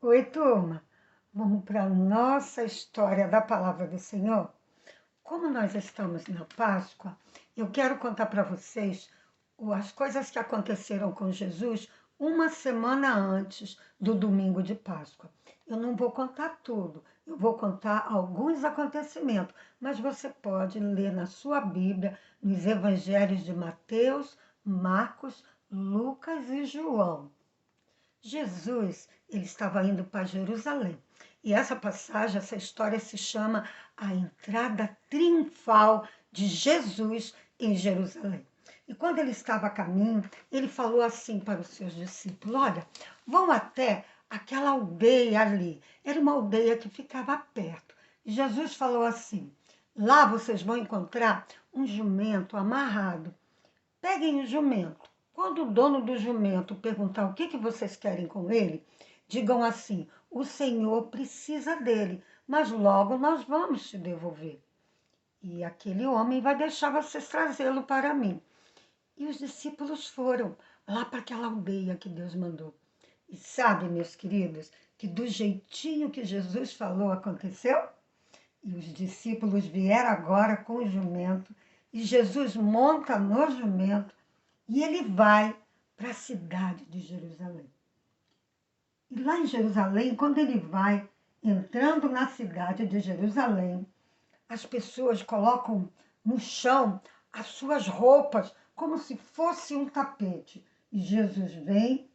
Oi, turma. Vamos para a nossa história da Palavra do Senhor? Como nós estamos na Páscoa, eu quero contar para vocês as coisas que aconteceram com Jesus uma semana antes do domingo de Páscoa. Eu não vou contar tudo, eu vou contar alguns acontecimentos, mas você pode ler na sua Bíblia, nos evangelhos de Mateus, Marcos, Lucas e João. Jesus, ele estava indo para Jerusalém. E essa passagem, essa história se chama a entrada triunfal de Jesus em Jerusalém. E quando ele estava a caminho, ele falou assim para os seus discípulos: Olha, vão até aquela aldeia ali. Era uma aldeia que ficava perto. E Jesus falou assim: Lá vocês vão encontrar um jumento amarrado. Peguem o jumento. Quando o dono do jumento perguntar o que vocês querem com ele, digam assim: o Senhor precisa dele, mas logo nós vamos te devolver. E aquele homem vai deixar vocês trazê-lo para mim. E os discípulos foram lá para aquela aldeia que Deus mandou. E sabe, meus queridos, que do jeitinho que Jesus falou aconteceu? E os discípulos vieram agora com o jumento, e Jesus monta no jumento e ele vai para a cidade de Jerusalém. E lá em Jerusalém, quando ele vai entrando na cidade de Jerusalém, as pessoas colocam no chão as suas roupas como se fosse um tapete. E Jesus vem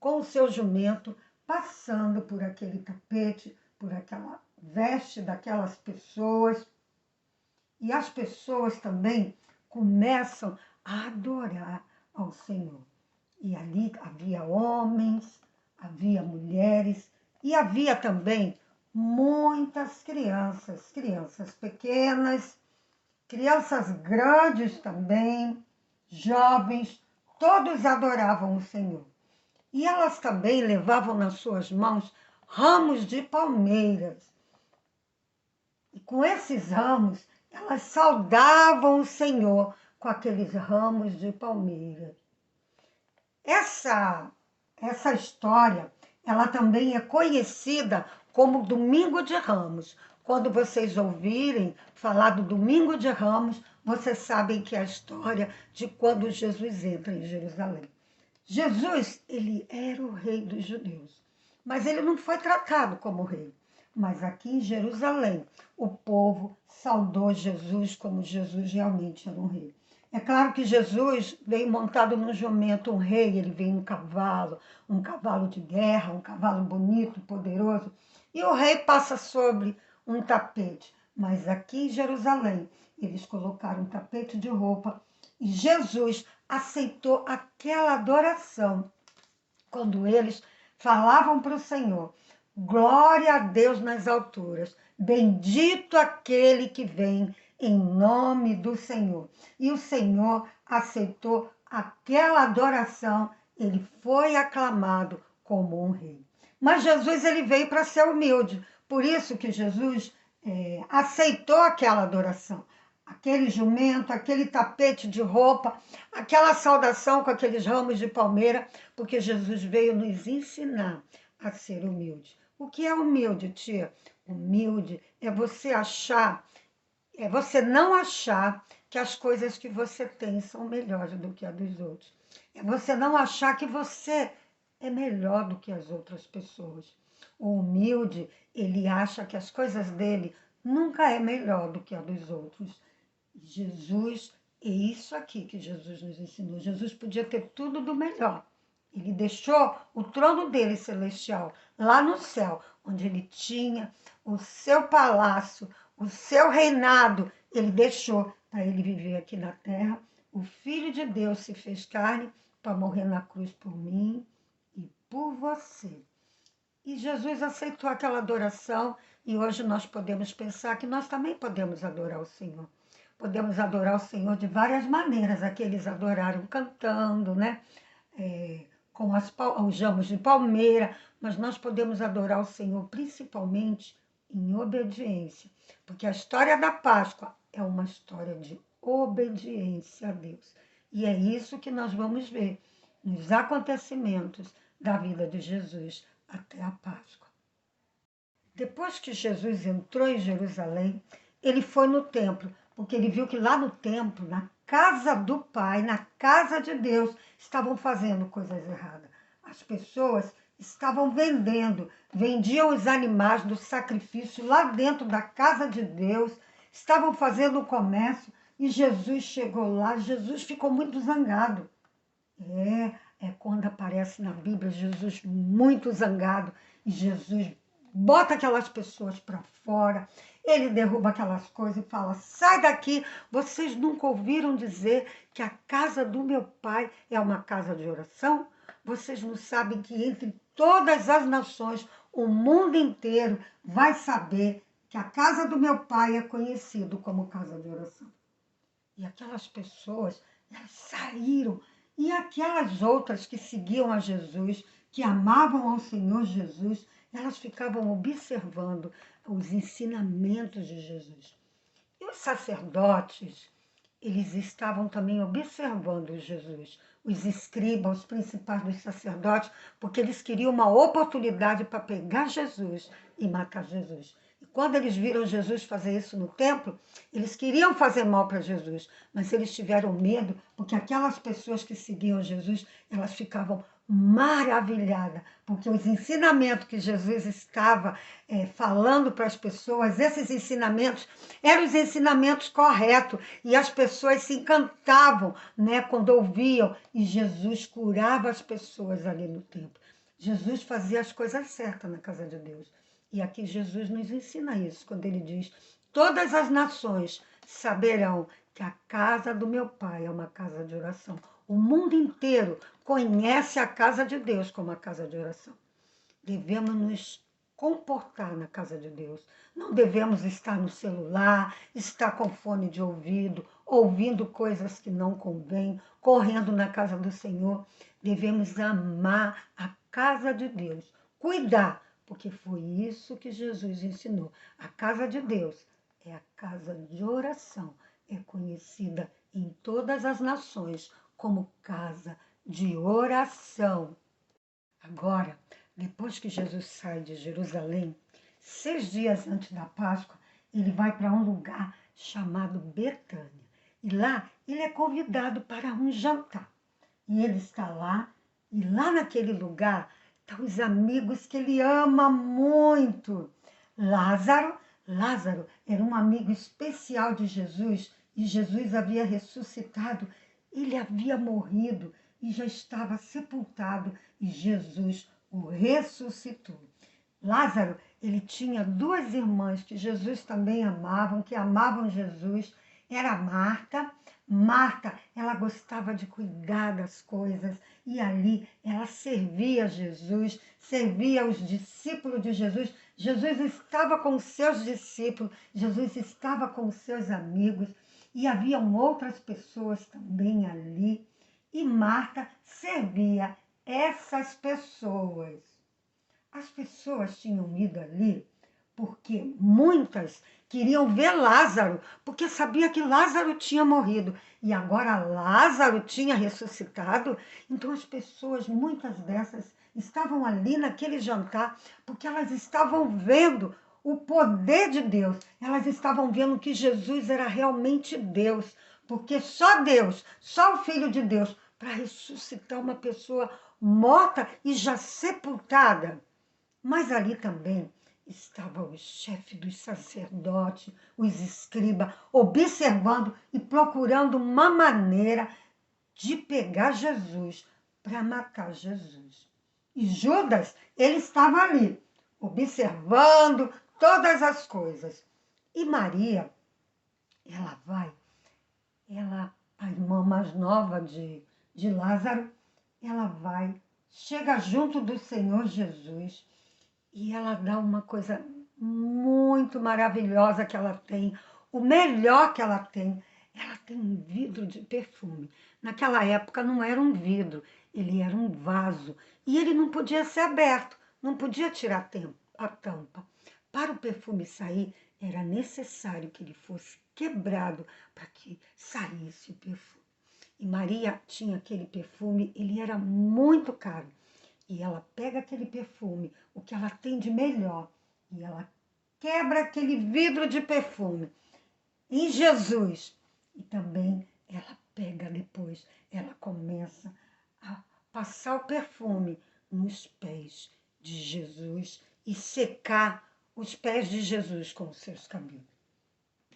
com o seu jumento passando por aquele tapete, por aquela veste daquelas pessoas. E as pessoas também começam a adorar ao Senhor. E ali havia homens, havia mulheres e havia também muitas crianças, crianças pequenas, crianças grandes também, jovens, todos adoravam o Senhor. E elas também levavam nas suas mãos ramos de palmeiras. E com esses ramos, elas saudavam o Senhor com aqueles ramos de palmeira. Essa história, ela também é conhecida como Domingo de Ramos. Quando vocês ouvirem falar do Domingo de Ramos, vocês sabem que é a história de quando Jesus entra em Jerusalém. Jesus, ele era o rei dos judeus, mas ele não foi tratado como rei. Mas aqui em Jerusalém, o povo saudou Jesus como Jesus realmente era um rei. É claro que Jesus veio montado num jumento, um rei, ele veio um cavalo de guerra, um cavalo bonito, poderoso, e o rei passa sobre um tapete. Mas aqui em Jerusalém, eles colocaram um tapete de roupa e Jesus aceitou aquela adoração quando eles falavam para o Senhor: glória a Deus nas alturas, bendito aquele que vem em nome do Senhor. E o Senhor aceitou aquela adoração, ele foi aclamado como um rei. Mas Jesus, ele veio para ser humilde, por isso que Jesus aceitou aquela adoração. Aquele jumento, aquele tapete de roupa, aquela saudação com aqueles ramos de palmeira, porque Jesus veio nos ensinar a ser humilde. O que é humilde, tia? Humilde é você não achar que as coisas que você tem são melhores do que a dos outros. É você não achar que você é melhor do que as outras pessoas. O humilde, ele acha que as coisas dele nunca é melhor do que a dos outros. Jesus, é isso aqui que Jesus nos ensinou. Jesus podia ter tudo do melhor. Ele deixou o trono dele celestial lá no céu, onde ele tinha o seu palácio, o seu reinado. Ele deixou para ele viver aqui na terra. O Filho de Deus se fez carne para morrer na cruz por mim e por você. E Jesus aceitou aquela adoração e hoje nós podemos pensar que nós também podemos adorar o Senhor. Podemos adorar o Senhor de várias maneiras. Aqueles adoraram cantando, né? Com os ramos de palmeira, mas nós podemos adorar o Senhor principalmente em obediência, porque a história da Páscoa é uma história de obediência a Deus. E é isso que nós vamos ver nos acontecimentos da vida de Jesus até a Páscoa. Depois que Jesus entrou em Jerusalém, ele foi no templo, porque ele viu que lá no templo, na casa do Pai, na casa de Deus, estavam fazendo coisas erradas. As pessoas estavam vendiam os animais do sacrifício lá dentro da casa de Deus, estavam fazendo o comércio e Jesus chegou lá. Jesus ficou muito zangado. É quando aparece na Bíblia Jesus muito zangado e Jesus bota aquelas pessoas para fora, ele derruba aquelas coisas e fala: sai daqui, vocês nunca ouviram dizer que a casa do meu pai é uma casa de oração? Vocês não sabem que entre todas as nações, o mundo inteiro vai saber que a casa do meu pai é conhecido como casa de oração. E aquelas pessoas, elas saíram. E aquelas outras que seguiam a Jesus, que amavam ao Senhor Jesus, elas ficavam observando os ensinamentos de Jesus. E os sacerdotes, eles estavam também observando Jesus. Os escribas, os principais dos sacerdotes, porque eles queriam uma oportunidade para pegar Jesus e matar Jesus. E quando eles viram Jesus fazer isso no templo, eles queriam fazer mal para Jesus, mas eles tiveram medo, porque aquelas pessoas que seguiam Jesus, elas ficavam maravilhada, porque os ensinamentos que Jesus estava falando para as pessoas, esses ensinamentos eram os ensinamentos corretos, e as pessoas se encantavam, né, quando ouviam, e Jesus curava as pessoas ali no templo. Jesus fazia as coisas certas na casa de Deus. E aqui Jesus nos ensina isso, quando ele diz: todas as nações saberão que a casa do meu pai é uma casa de oração. O mundo inteiro conhece a casa de Deus como a casa de oração. Devemos nos comportar na casa de Deus. Não devemos estar no celular, estar com fone de ouvido, ouvindo coisas que não convêm, correndo na casa do Senhor. Devemos amar a casa de Deus, cuidar, porque foi isso que Jesus ensinou. A casa de Deus é a casa de oração, é conhecida em todas as nações como casa de oração. Agora, depois que Jesus sai de Jerusalém, 6 dias antes da Páscoa, ele vai para um lugar chamado Betânia. E lá ele é convidado para um jantar. E ele está lá, e lá naquele lugar estão os amigos que ele ama muito. Lázaro, Lázaro era um amigo especial de Jesus, e Jesus havia ressuscitado. Ele havia morrido e já estava sepultado, e Jesus o ressuscitou. Lázaro, ele tinha 2 irmãs que Jesus também amavam, que amavam Jesus. Era Marta. Marta, ela gostava de cuidar das coisas, e ali ela servia Jesus, servia os discípulos de Jesus. Jesus estava com os seus discípulos, Jesus estava com os seus amigos, e haviam outras pessoas também ali. E Marta servia essas pessoas. As pessoas tinham ido ali porque muitas queriam ver Lázaro, porque sabia que Lázaro tinha morrido e agora Lázaro tinha ressuscitado. Então as pessoas, muitas dessas, estavam ali naquele jantar porque elas estavam vendo o poder de Deus. Elas estavam vendo que Jesus era realmente Deus, porque só Deus, só o Filho de Deus, para ressuscitar uma pessoa morta e já sepultada. Mas ali também estava o chefe dos sacerdotes, os escribas, observando e procurando uma maneira de pegar Jesus, para matar Jesus. E Judas, ele estava ali, observando todas as coisas. E Maria, a irmã mais nova de Lázaro, ela vai, chega junto do Senhor Jesus, e ela dá uma coisa muito maravilhosa que ela tem, o melhor que ela tem um vidro de perfume. Naquela época não era um vidro, ele era um vaso, e ele não podia ser aberto, não podia tirar a tampa. Para o perfume sair, era necessário que ele fosse quebrado para que saísse o perfume. E Maria tinha aquele perfume, ele era muito caro. E ela pega aquele perfume, o que ela tem de melhor, e ela quebra aquele vidro de perfume em Jesus. E também ela pega depois, ela começa a passar o perfume nos pés de Jesus e secar os pés de Jesus com os seus cabelos.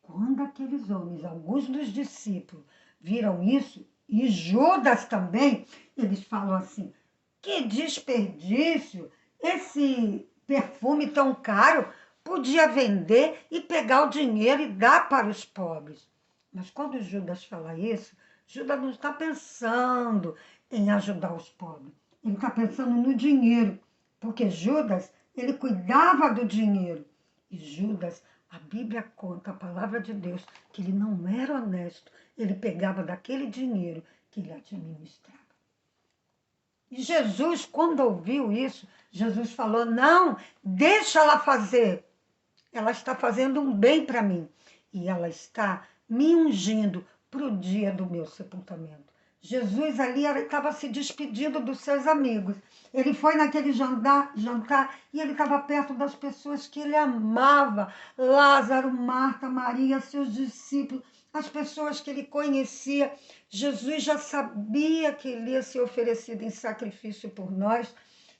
Quando aqueles homens, alguns dos discípulos, viram isso, e Judas também, eles falam assim: que desperdício! Esse perfume tão caro podia vender e pegar o dinheiro e dar para os pobres. Mas quando Judas fala isso, Judas não está pensando em ajudar os pobres. Ele está pensando no dinheiro, porque Judas, ele cuidava do dinheiro. E Judas, a Bíblia conta, a palavra de Deus, que ele não era honesto. Ele pegava daquele dinheiro que ele administrava. E Jesus, quando ouviu isso, Jesus falou: não, deixa ela fazer. Ela está fazendo um bem para mim. E ela está me ungindo para o dia do meu sepultamento. Jesus ali estava se despedindo dos seus amigos. Ele foi naquele jantar e ele estava perto das pessoas que ele amava. Lázaro, Marta, Maria, seus discípulos, as pessoas que ele conhecia. Jesus já sabia que ele ia ser oferecido em sacrifício por nós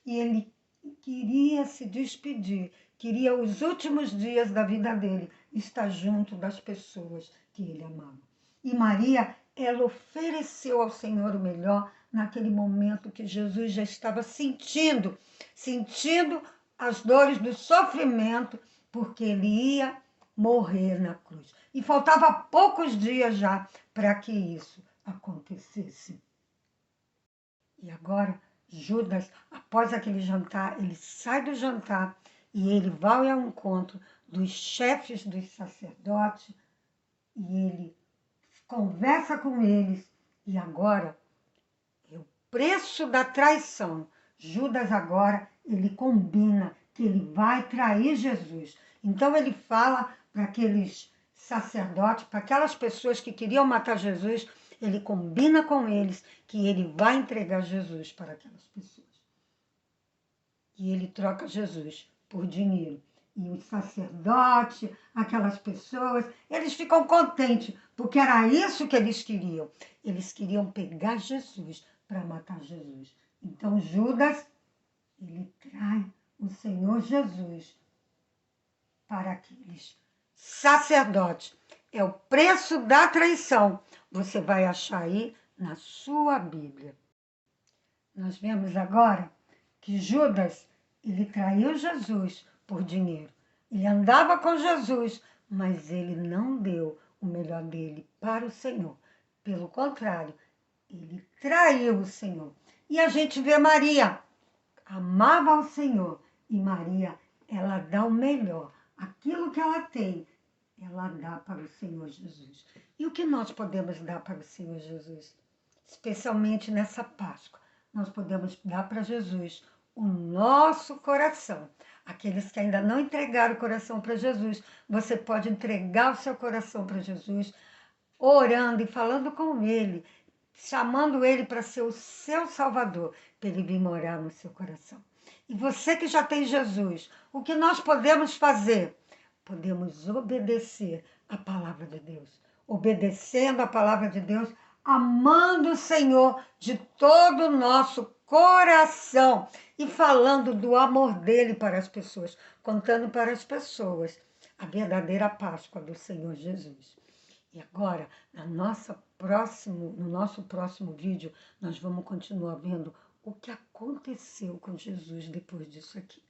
e ele queria se despedir, queria os últimos dias da vida dele estar junto das pessoas que ele amava. E Maria, ela ofereceu ao Senhor o melhor naquele momento que Jesus já estava sentindo as dores do sofrimento, porque ele ia morrer na cruz. E faltava poucos dias já para que isso acontecesse. E agora, Judas, após aquele jantar, ele sai do jantar e ele vai ao encontro dos chefes dos sacerdotes e ele conversa com eles. E agora é o preço da traição. Judas agora, ele combina que ele vai trair Jesus. Então ele fala para aqueles sacerdotes, para aquelas pessoas que queriam matar Jesus, ele combina com eles que ele vai entregar Jesus para aquelas pessoas. E ele troca Jesus por dinheiro. E os sacerdotes, aquelas pessoas, eles ficam contentes, porque era isso que eles queriam. Eles queriam pegar Jesus para matar Jesus. Então Judas, ele trai o Senhor Jesus para aqueles sacerdotes. É o preço da traição. Você vai achar aí na sua Bíblia. Nós vemos agora que Judas, ele traiu Jesus por dinheiro. Ele andava com Jesus, mas ele não deu o melhor dele para o Senhor. Pelo contrário, ele traiu o Senhor. E a gente vê Maria, amava o Senhor. E Maria, ela dá o melhor. Aquilo que ela tem, ela dá para o Senhor Jesus. E o que nós podemos dar para o Senhor Jesus? Especialmente nessa Páscoa, nós podemos dar para Jesus o nosso coração. Aqueles que ainda não entregaram o coração para Jesus, você pode entregar o seu coração para Jesus, orando e falando com Ele, chamando Ele para ser o seu Salvador, para Ele vir morar no seu coração. E você que já tem Jesus, o que nós podemos fazer? Podemos obedecer a palavra de Deus. Obedecendo a palavra de Deus, amando o Senhor de todo o nosso coração e falando do amor dele para as pessoas, contando para as pessoas a verdadeira Páscoa do Senhor Jesus. E agora, no nosso próximo vídeo, nós vamos continuar vendo o que aconteceu com Jesus depois disso aqui.